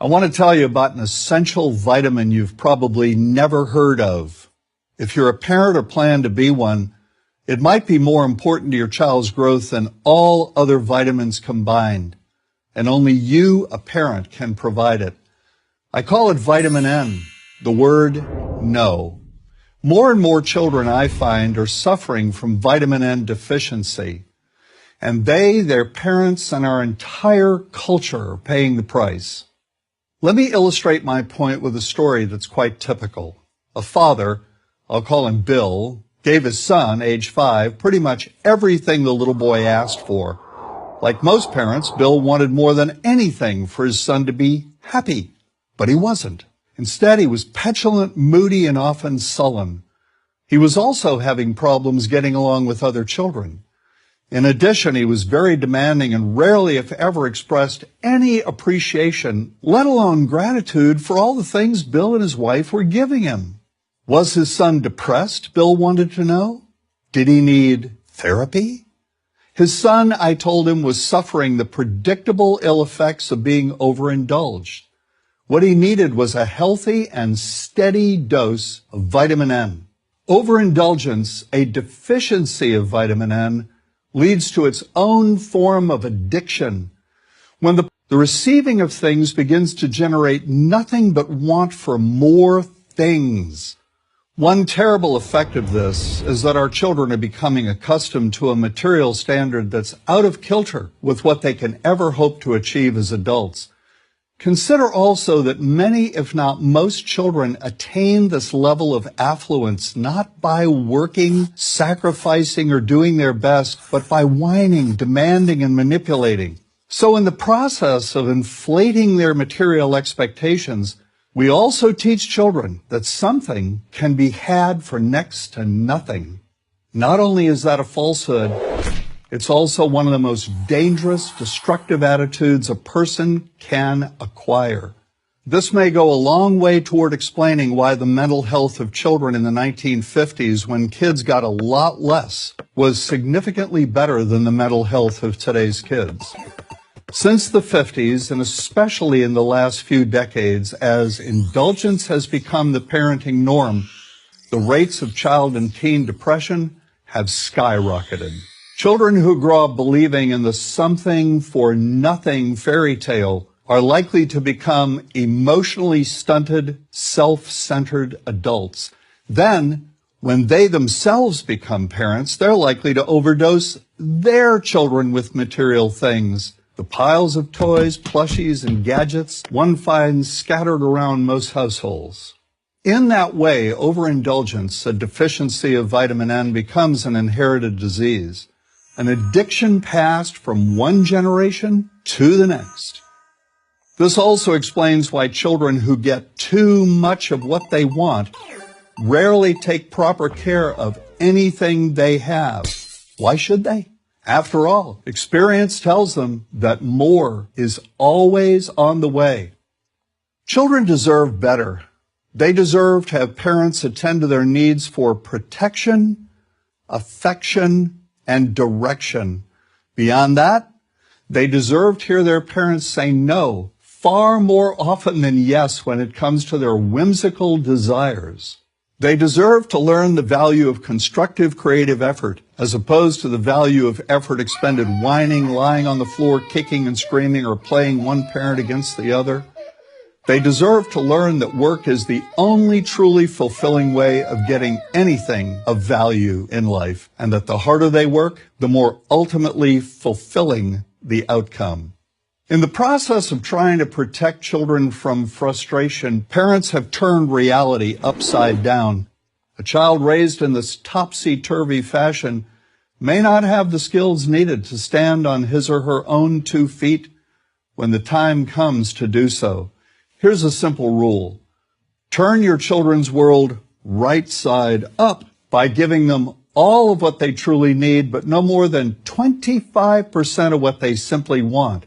I want to tell you about an essential vitamin you've probably never heard of. If you're a parent or plan to be one, it might be more important to your child's growth than all other vitamins combined, and only you, a parent, can provide it. I call it vitamin N, the word no. More and more children, I find, are suffering from vitamin N deficiency, and they, their parents, and our entire culture are paying the price. Let me illustrate my point with a story that's quite typical. A father, I'll call him Bill, gave his son, age 5, pretty much everything the little boy asked for. Like most parents, Bill wanted more than anything for his son to be happy, but he wasn't. Instead, he was petulant, moody, and often sullen. He was also having problems getting along with other children. In addition, he was very demanding and rarely, if ever, expressed any appreciation, let alone gratitude, for all the things Bill and his wife were giving him. Was his son depressed, Bill wanted to know? Did he need therapy? His son, I told him, was suffering the predictable ill effects of being overindulged. What he needed was a healthy and steady dose of vitamin N. Overindulgence, a deficiency of vitamin N, leads to its own form of addiction. When the receiving of things begins to generate nothing but want for more things. One terrible effect of this is that our children are becoming accustomed to a material standard that's out of kilter with what they can ever hope to achieve as adults. Consider also that many, if not most, children attain this level of affluence not by working, sacrificing, or doing their best, but by whining, demanding, and manipulating. So in the process of inflating their material expectations, we also teach children that something can be had for next to nothing. Not only is that a falsehood, it's also one of the most dangerous, destructive attitudes a person can acquire. This may go a long way toward explaining why the mental health of children in the 1950s, when kids got a lot less, was significantly better than the mental health of today's kids. Since the 50s, and especially in the last few decades, as indulgence has become the parenting norm, the rates of child and teen depression have skyrocketed. Children who grow up believing in the something for nothing fairy tale are likely to become emotionally stunted, self-centered adults. Then, when they themselves become parents, they're likely to overdose their children with material things. The piles of toys, plushies, and gadgets one finds scattered around most households. In that way, overindulgence, a deficiency of vitamin N, becomes an inherited disease. An addiction passed from one generation to the next. This also explains why children who get too much of what they want rarely take proper care of anything they have. Why should they? After all, experience tells them that more is always on the way. Children deserve better. They deserve to have parents attend to their needs for protection, affection, and direction. Beyond that, they deserve to hear their parents say no far more often than yes when it comes to their whimsical desires. They deserve to learn the value of constructive creative effort as opposed to the value of effort expended whining, lying on the floor, kicking and screaming, or playing one parent against the other. They deserve to learn that work is the only truly fulfilling way of getting anything of value in life, and that the harder they work, the more ultimately fulfilling the outcome. In the process of trying to protect children from frustration, parents have turned reality upside down. A child raised in this topsy-turvy fashion may not have the skills needed to stand on his or her own 2 feet when the time comes to do so. Here's a simple rule. Turn your children's world right side up by giving them all of what they truly need, but no more than 25% of what they simply want.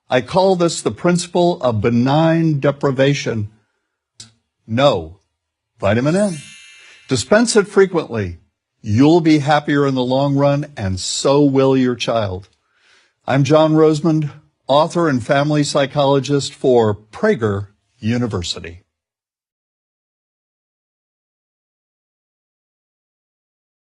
I call this the principle of benign deprivation. No. Vitamin N. Dispense it frequently. You'll be happier in the long run, and so will your child. I'm John Rosemond, author and family psychologist for Prager University.